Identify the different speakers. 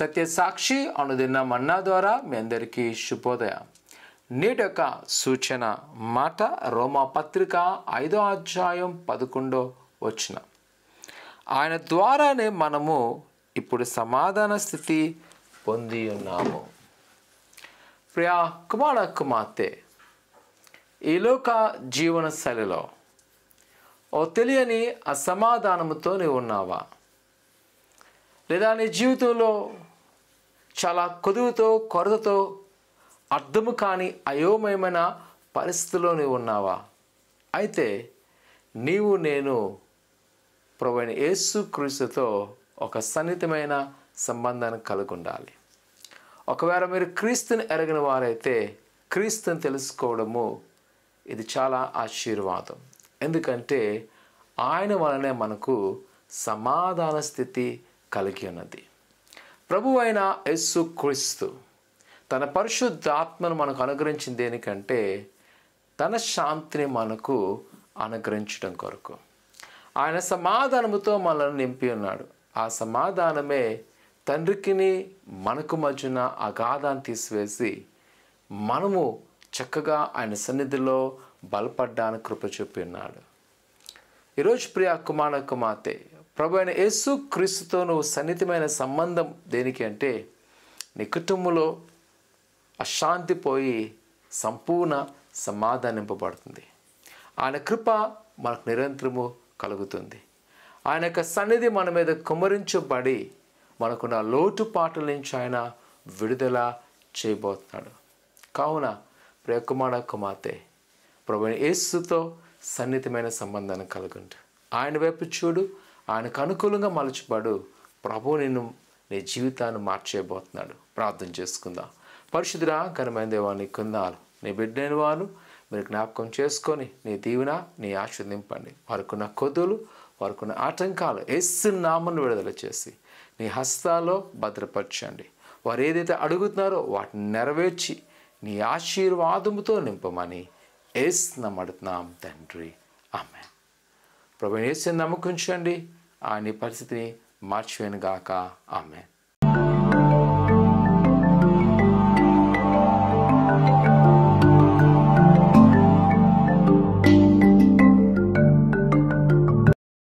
Speaker 1: సత్యసాక్షి అనుదిన మన్నా ద్వారా మీ అందరికీ శుభోదయం. నేటి యొక్క సూచన మాట రోమా పత్రిక 5వ అధ్యాయం 11వ వచనం. ఆయన ద్వారానే మనము ఇప్పుడు సమాధాన స్థితి పొంది ఉన్నాము. ప్రియా కుమార కుమార్తె, ఈ లోక జీవన శైలిలో ఓ తెలియని అసమాధానముతో నీవు ఉన్నావా? లేదా నీ జీవితంలో చాలా కొదువుతో కొరతతో అర్థము కాని అయోమయమైన పరిస్థితిలో నీవు ఉన్నావా? అయితే నేను ప్రభువైన యేసుక్రీస్తుతో ఒక సన్నిహితమైన సంబంధాన్ని కలిగి ఉండాలి. ఒకవేళ మీరు క్రీస్తుని ఎరగని వారైతే క్రీస్తుని తెలుసుకోవడము ఇది చాలా ఆశీర్వాదం. ఎందుకంటే ఆయన వలనే మనకు సమాధాన స్థితి కలిగి ఉన్నది. ప్రభువు అయిన యేసుక్రీస్తు తన పరిశుద్ధాత్మను మనకు అనుగ్రహించింది దేనికంటే తన శాంతిని మనకు అనుగ్రహించడం కొరకు. ఆయన సమాధానముతో మనల్ని నింపి ఉన్నాడు. ఆ సమాధానమే తండ్రికిని మనకు మధ్యన అగాధాన్ని తీసివేసి మనము చక్కగా ఆయన సన్నిధిలో బలపడ్డానికి కృప చూపి ఉన్నాడు. ఈరోజు ప్రియ కుమార కుమార్తె, ప్రభు అయిన యేసుక్రీస్తుతో నువ్వు సన్నిహితమైన సంబంధం దేనికి అంటే నీ కుటుంబంలో అశాంతి పోయి సంపూర్ణ సమాధానింపబడుతుంది. ఆయన కృప మనకు నిరంతరము కలుగుతుంది. ఆయన యొక్క సన్నిధి మన మీద కుమ్మరించబడి మనకున్న లోటుపాట్ల నుంచి ఆయన విడుదల చేయబోతున్నాడు. కావున ప్రియ కుమార కుమార్తె, ప్రభు అయిన యేసుతో సన్నిహితమైన సంబంధాన్ని కలుగుంటు. ఆయన వైపు చూడు, ఆయనకు అనుకూలంగా మలచబడు. ప్రభువు నీ జీవితాన్ని మార్చేయబోతున్నాడు. ప్రార్థన చేసుకుందాం. పరిశుద్ధుడా ఘనమైన దేవా, నీ కొందాలు నీ బిడ్డైన వారు మీరు జ్ఞాపకం చేసుకొని నీ దీవెన నీ ఆశీర్వదింపండి. వారికున్న కొదులు వారికున్న ఆటంకాలు యేసు నామమున విడుదల చేసి నీ హస్తాల్లో భద్రపరచండి. వారు ఏదైతే అడుగుతున్నారో వాటిని నెరవేర్చి నీ ఆశీర్వాదముతో నింపమని యేసు నామమున అడుగుతున్నాం తండ్రి, ఆమేన్. ప్రభువైన యేసుని నమ్మకించండి. ఆయన పరిస్థితిని మార్చివేయను గాక. ఆమేన్.